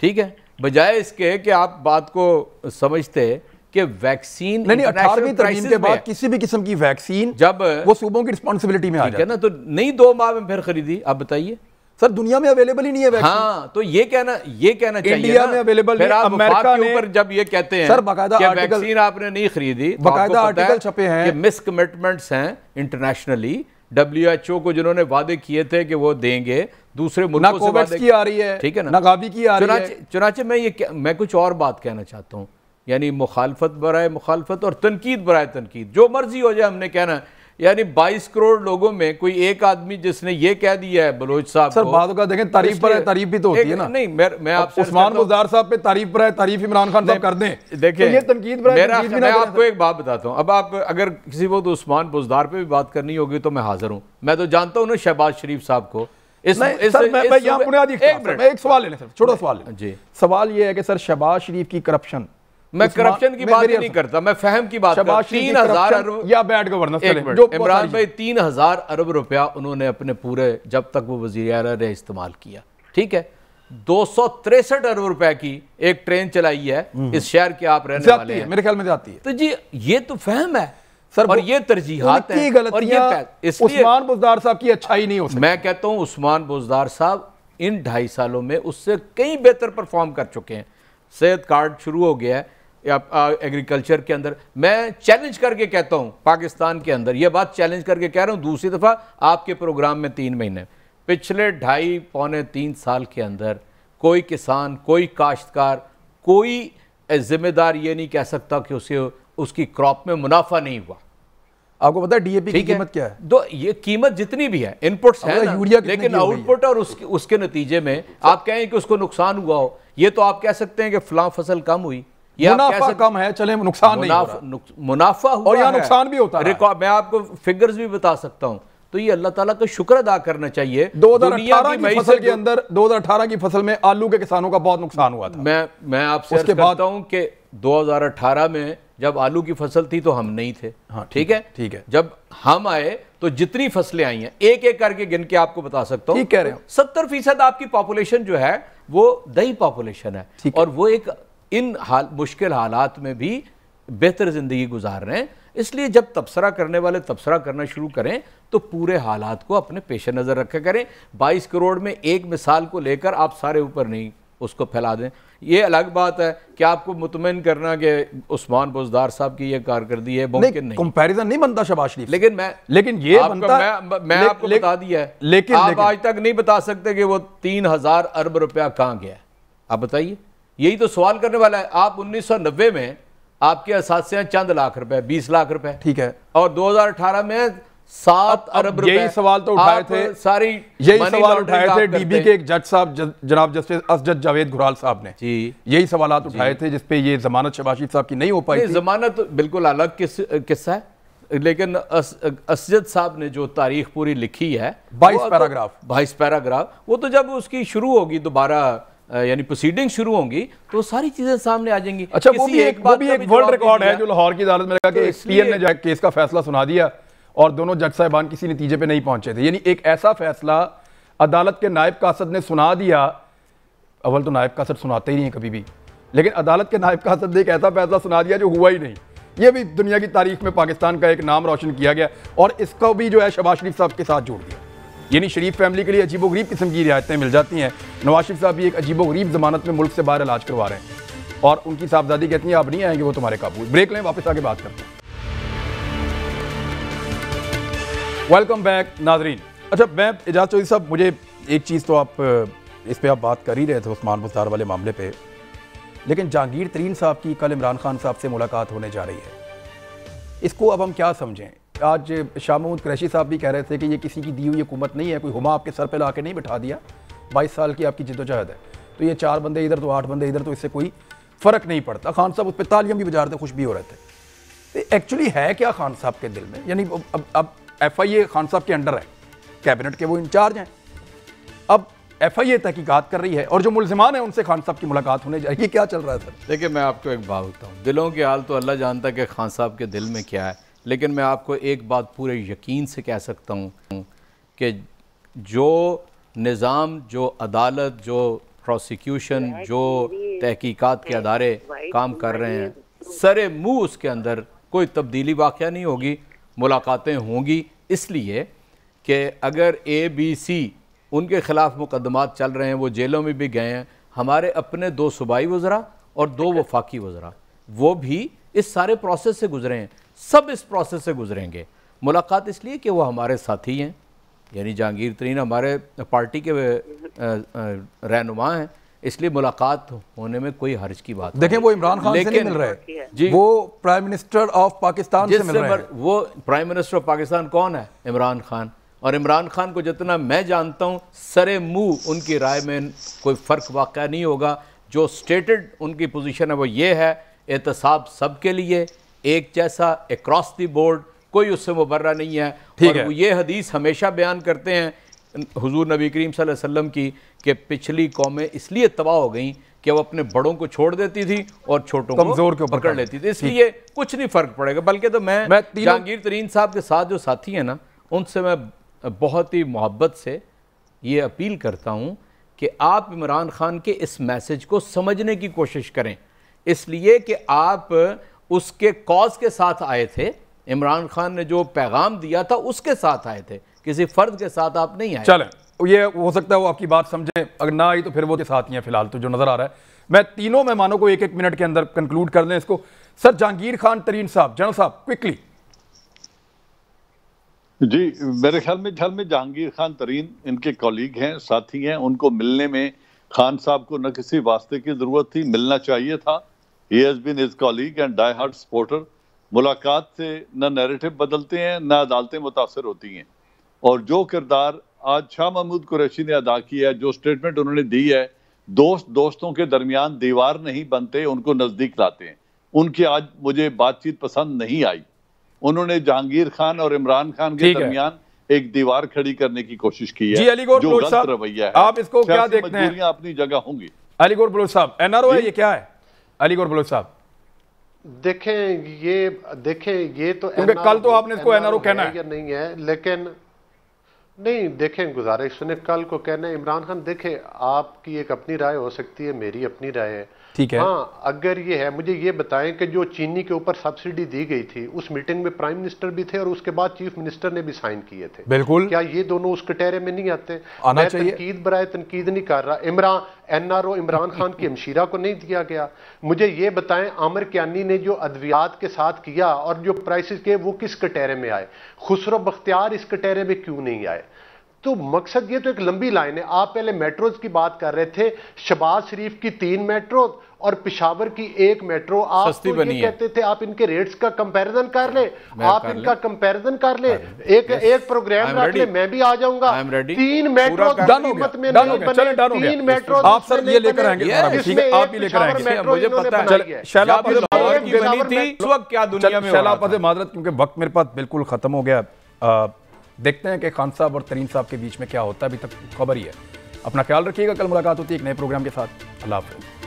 Speaker 3: ठीक है, बजाय इसके कि आप बात को समझते कि वैक्सीन
Speaker 1: नहीं, 18वीं तरमीम के बाद किसी भी किस्म की वैक्सीन जब वो सूबों की रिस्पांसिबिलिटी में आ जाए
Speaker 3: ना, तो नहीं 2 माह में फिर खरीदी। आप बताइए
Speaker 1: सर, दुनिया में अवेलेबल ही नहीं है वैक्सीन।
Speaker 3: हाँ, तो ये कहना चाहिए
Speaker 1: इंडिया में अवेलेबल
Speaker 3: नहीं, अमेरिका के ऊपर जब ये कहते हैं
Speaker 1: सर बाकायदा
Speaker 3: वैक्सीन आपने नहीं खरीदी,
Speaker 1: बाकायदा आर्टिकल छपे हैं
Speaker 3: कि मिसकमिटमेंट्स हैं इंटरनेशनली, WHO को जिन्होंने वादे किए थे कि वो देंगे, दूसरे मुल्कों से वादे
Speaker 1: की आ रही है,
Speaker 3: ठीक है ना,
Speaker 1: गावी की आ रही है।
Speaker 3: चुनाचे मैं कुछ और बात कहना चाहता हूँ, यानी मुखालफत बराए मुखालफत और तनकीद बराए तनकीद, जो मर्जी हो जाए हमने कहना है। यानी 22 करोड़ लोगों में कोई एक आदमी जिसने ये कह दिया है बलोच साहब
Speaker 1: सर बात का देखें, तारीफ पर है, तारीफ भी तो होती है ना।
Speaker 3: नहीं, मैं आपसे
Speaker 1: उस्मान बुज़दार साहब पे तारीफ पर है, तारीफ इमरान खान साहब कर दें,
Speaker 3: देखिए,
Speaker 1: तो ये तनकीद पर है।
Speaker 3: मैं आपको एक बात बताता हूँ, अब आप अगर किसी वक्त उस्मान बुज़दार पे भी बात करनी होगी तो मैं हाजिर हूँ। मैं तो जानता हूँ ना शहबाज शरीफ साहब को।
Speaker 1: एक सवाल लेने सर, छोटा सवाल जी, सवाल ये है कि सर शहबाज शरीफ की करप्शन,
Speaker 3: मैं करप्शन की बात नहीं करता, मैं फहम की बात करता हूं। 3000 अरब
Speaker 1: या बैड गवर्नेंस,
Speaker 3: इमरान भाई 3000 अरब रुपया उन्होंने अपने पूरे जब तक वो वजीर आला रहे इस्तेमाल किया, ठीक है। 263 अरब रुपए की एक ट्रेन चलाई है इस शहर के आप रहने वाले हैं,
Speaker 1: मेरे ख्याल में जाती है।
Speaker 3: तो जी ये तो फहम है सर, और ये तरजीहात है, और ये
Speaker 1: उस्मान बुज़दार साहब की अच्छाई नहीं हो सकती।
Speaker 3: मैं कहता हूं उस्मान बुज़दार साहब इन 2.5 सालों में उससे कई बेहतर परफॉर्म कर चुके हैं। सेहत कार्ड शुरू हो गया है एग्रीकल्चर के अंदर। मैं चैलेंज करके कहता हूं पाकिस्तान के अंदर, यह बात चैलेंज करके कह रहा हूं दूसरी दफा आपके प्रोग्राम में 3 महीने, पिछले 2.5 पौने 3 साल के अंदर कोई किसान, कोई काश्तकार, कोई जिम्मेदार ये नहीं कह सकता कि उसे उसकी क्रॉप में मुनाफा नहीं हुआ।
Speaker 1: आपको पता है डीएपी की कीमत क्या है?
Speaker 3: तो ये कीमत जितनी भी है, इनपुट्स है ना,
Speaker 1: यूरिया,
Speaker 3: लेकिन आउटपुट और उसके नतीजे में आप कहें कि उसको नुकसान हुआ हो, ये तो आप कह सकते हैं कि फलां फसल कम हुई,
Speaker 1: मुनाफा कम है, चले नुकसान नहीं हो रहा।
Speaker 3: मुनाफा हुआ
Speaker 1: और यहाँ नुकसान भी होता है।
Speaker 3: मैं आपको फिगर्स भी बता सकता हूं। तो ये अल्लाह ताला का शुक्र अदा करना चाहिए।
Speaker 1: 2018 की फसल के अंदर 2018 की फसल में आलू के किसानों का बहुत नुकसान हुआ था।
Speaker 3: मैं आपसे अर्ज करता हूं कि 2018 में जब आलू की फसल थी तो हम नहीं थे, ठीक है,
Speaker 1: ठीक है।
Speaker 3: जब हम आए तो जितनी फसलें आई हैं एक एक करके गिन के आपको बता सकता हूं।
Speaker 1: ठीक कह रहे हो।
Speaker 3: 70% आपकी पॉपुलेशन जो है वो दही पॉपुलेशन है, और वो एक इन मुश्किल हालात में भी बेहतर जिंदगी गुजार रहे हैं। इसलिए जब तबसरा करने वाले तबसरा करना शुरू करें तो पूरे हालात को अपने पेश नज़र रखा करें। 22 करोड़ में एक मिसाल को लेकर आप सारे ऊपर नहीं उसको फैला दें। ये अलग बात है कि आपको मुतमईन करना कि उस्मान बुज़दार साहब की ये कारकर्दगी है, मुमकिन नहीं।
Speaker 1: कंपैरिजन नहीं बनता शहबाज शरीफ,
Speaker 3: लेकिन ये बनता मैं आपको बता दिया है, लेकिन आप आज तक नहीं बता सकते कि वो 3000 अरब रुपया कहाँ गया। आप बताइए, यही तो सवाल करने वाला है। आप 1990 में आपके असासियां चंद लाख रुपए, 20 लाख रुपए, ठीक है, और 2018 में 7 अरब रुपए।
Speaker 1: यही सवाल तो उठाए थे,
Speaker 3: सारी
Speaker 1: यही सवाल उठाए थे डीबी के एक जज साहब जनाब जस्टिस असजद जावेद घुराल साहब ने जी, यही सवाल उठाए थे जिसपे ये जमानत शहबाज शरीफ साहब की नहीं हो पाई।
Speaker 3: जमानत बिल्कुल अलग किस्सा है, लेकिन असजद साहब ने जो तारीख पूरी लिखी है 22 पैराग्राफ, वो तो जब उसकी शुरू होगी दोबारा यानी प्रोसीडिंग शुरू होंगी तो सारी चीजें सामने आ जाएंगी।
Speaker 1: अच्छा, वो भी एक वर्ल्ड रिकॉर्ड है जो लाहौर की अदालत में लगा कि पीएम ने जाके केस का फैसला सुना दिया और दोनों जज साहिबान किसी नतीजे पे नहीं पहुंचे थे। यानी एक ऐसा फैसला अदालत के नायब कासद ने सुना दिया। अव्वल तो नायब कासद सुनाते ही नहीं है कभी भी, लेकिन अदालत के नायब कासद ने एक ऐसा फैसला सुना दिया जो हुआ ही नहीं। ये भी दुनिया की तारीख में पाकिस्तान का एक नाम रोशन किया गया, और इसको भी जो है शहबाज शरीफ साहब के साथ जोड़ दिया। यानी शरीफ फैमिली के लिए अजीबोगरीब किस्म की रियायतें मिल जाती हैं। नवाज शरीफ साहब भी एक अजीबोगरीब जमानत में मुल्क से बाहर इलाज करवा रहे हैं, और उनकी साहबजादी कहती हैं आप नहीं आएंगे, वो तुम्हारे काबू। ब्रेक लें, वापस आके बात करते हैं। वेलकम बैक नाजरीन। अच्छा, मैं एजाज चौधरी साहब, मुझे एक चीज़ तो आप इस पर आप बात कर ही रहे थे उस्मान बुज़दार वाले मामले पे, लेकिन जहांगीर तरीन साहब की कल इमरान खान साहब से मुलाकात होने जा रही है। इसको अब हम क्या समझें? आज शाह महमूद कुरैशी साहब भी कह रहे थे कि ये किसी की दी हुई हुकूमत नहीं है, कोई हुमा आपके सर पे ला के नहीं बिठा दिया। 22 साल की आपकी जिद्दोजहद है, तो ये 4 बंदे इधर तो 8 बंदे इधर, तो इससे कोई फ़र्क नहीं पड़ता। खान साहब उस पर तालियां भी बजा रहे थे, खुश भी हो रहे थे। तो एक्चुअली है क्या खान साहब के दिल में? यानी अब FIA खान साहब के अंडर है, कैबिनेट के वो इंचार्ज हैं। अब FIA तहकीकात कर रही है और जो मुल्ज़िमान है उनसे खान साहब की मुलाकात होने जाएगी। क्या चल रहा है सर?
Speaker 3: देखिए, मैं आपको एक बात बताऊँ, दिलों के हाल तो अल्लाह जानता है कि खान साहब के दिल में क्या है, लेकिन मैं आपको एक बात पूरे यकीन से कह सकता हूँ कि जो निज़ाम, जो अदालत, जो प्रोसिक्यूशन, जो तहकीकात के अदारे काम कर रहे हैं, सरे मुँह उसके अंदर कोई तब्दीली वाक़या नहीं होगी। मुलाकातें होंगी इसलिए कि अगर ABC उनके ख़िलाफ़ मुकदमात चल रहे हैं, वो जेलों में भी गए हैं। हमारे अपने 2 सूबाई वज़रा और 2 वफाकी वज़रा, वो भी इस सारे प्रोसेस से गुजरे हैं, सब इस प्रोसेस से गुजरेंगे। मुलाकात इसलिए कि वो हमारे साथी हैं, यानी जहांगीर तरीन हमारे पार्टी के रहनुमा हैं, इसलिए मुलाकात होने में कोई हर्ज की बात
Speaker 1: देखें वो इमरान खान से नहीं मिल रहे
Speaker 3: जी,
Speaker 1: वो प्राइम मिनिस्टर ऑफ पाकिस्तान से मिल रहे हैं।
Speaker 3: वो प्राइम मिनिस्टर ऑफ पाकिस्तान कौन है? इमरान खान। और इमरान खान को जितना मैं जानता हूँ सरे मुंह उनकी राय में कोई फ़र्क वाक़या नहीं होगा। जो स्टेटेड उनकी पोजीशन है वो ये है, एहतसाब सबके लिए एक जैसा, अक्रॉस द बोर्ड, कोई उससे मुबर्रा नहीं है। और वो ये हदीस हमेशा बयान करते हैं हुजूर नबी करीम सल्लल्लाहु अलैहि वसल्लम की कि पिछली कौमें इसलिए तबाह हो गई कि वो अपने बड़ों को छोड़ देती थी और छोटों
Speaker 1: कमजोर
Speaker 3: को पकड़ लेती थी, इसलिए कुछ नहीं फ़र्क पड़ेगा। बल्कि तो मैं जहांगीर तरीन साहब के साथ जो साथी हैं ना, उनसे मैं बहुत ही मोहब्बत से ये अपील करता हूँ कि आप इमरान खान के इस मैसेज को समझने की कोशिश करें, इसलिए कि आप उसके कॉज के साथ आए थे। इमरान खान ने जो पैगाम दिया था उसके साथ आए थे, किसी फर्द के साथ आप नहीं आए।
Speaker 1: चलें, ये हो सकता है वो आपकी बात समझे, अगर ना आई तो फिर वो के साथ ही हैं फिलहाल तो जो नजर आ रहा है। मैं तीनों मेहमानों को एक एक मिनट के अंदर कंक्लूड कर लें इसको। सर जहांगीर खान तरीन साहब, जनरल साहब, क्विकली।
Speaker 2: जी, मेरे ख्याल में जहांगीर खान तरीन इनके कॉलीग हैं, साथी हैं, उनको मिलने में खान साहब को न किसी वास्ते की जरूरत थी, मिलना चाहिए था। He has been his colleague and die hard supporter. मुलाकात से न नैरेटिव बदलते हैं, न अदालतें मुतासर होती हैं। और जो किरदार आज शाह महमूद कुरैशी ने अदा किया है, जो स्टेटमेंट उन्होंने दी है, दोस्तों के दरमियान दीवार नहीं बनते, उनको नजदीक लाते हैं। उनकी आज मुझे बातचीत पसंद नहीं आई। उन्होंने जहांगीर खान और इमरान खान के दरमियान एक दीवार खड़ी करने की कोशिश की है,
Speaker 1: जी, अलीगौर
Speaker 2: जो गलत रवैया है।
Speaker 1: आप इसको क्या देखते हैं?
Speaker 2: मजबूरियां अपनी जगह होंगी।
Speaker 1: अलीगौर बलोच साहब, एनआरओ है, ये क्या है? अलीगौर बलोच साहब
Speaker 4: देखें ये तो
Speaker 1: क्योंकि कल तो आपने इसको एनआरओ कहना है
Speaker 4: या नहीं है, लेकिन नहीं, देखें गुजारिश सुने, कल को कहना है इमरान खान, देखें आपकी एक अपनी राय हो सकती है, मेरी अपनी राय है,
Speaker 1: ठीक है।
Speaker 4: हाँ, अगर ये है, मुझे ये बताएं कि जो चीनी के ऊपर सब्सिडी दी गई थी उस मीटिंग में प्राइम मिनिस्टर भी थे और उसके बाद चीफ मिनिस्टर ने भी साइन किए थे।
Speaker 1: बिल्कुल।
Speaker 4: क्या ये दोनों उस कटहरे में नहीं आते?
Speaker 1: आना
Speaker 4: मैं
Speaker 1: चाहिए।
Speaker 4: तनकीद बराए तनकीद नहीं कर रहा। एनआरओ इमरान खान की हमशीरा को नहीं दिया गया। मुझे ये बताएं आमिर कियानी ने जो अद्वियात के साथ किया और जो प्राइसेस के, वो किस कटहरे में आए? खुसरो बख्तियार इस कटहरे में क्यों नहीं आए? तो मकसद ये तो एक लंबी लाइन है। आप पहले मेट्रोज की बात कर रहे थे, शहबाज शरीफ की 3 मेट्रो और पेशावर की 1 मेट्रो। आप तो ये कहते थे आप इनके रेट्स का कंपैरिजन कर ले, आप इनका कंपैरिजन कर ले, एक प्रोग्राम रख ले, मैं भी आ जाऊंगा। 3 मेट्रो कीमत में नहीं बने, 3 मेट्रो
Speaker 1: आप सर ये लेकर आएंगे, आप ही लेकर आएंगे, मुझे पता है। शैलापत माजरत, क्योंकि वक्त मेरे पास बिल्कुल खत्म हो गया। देखते हैं कि खान साहब और तरीन साहब के बीच में क्या होता है, अभी तक खबर ही है। अपना ख्याल रखिएगा, कल मुलाकात होती है एक नए प्रोग्राम के साथ। अल्लाह हाफ़िज़।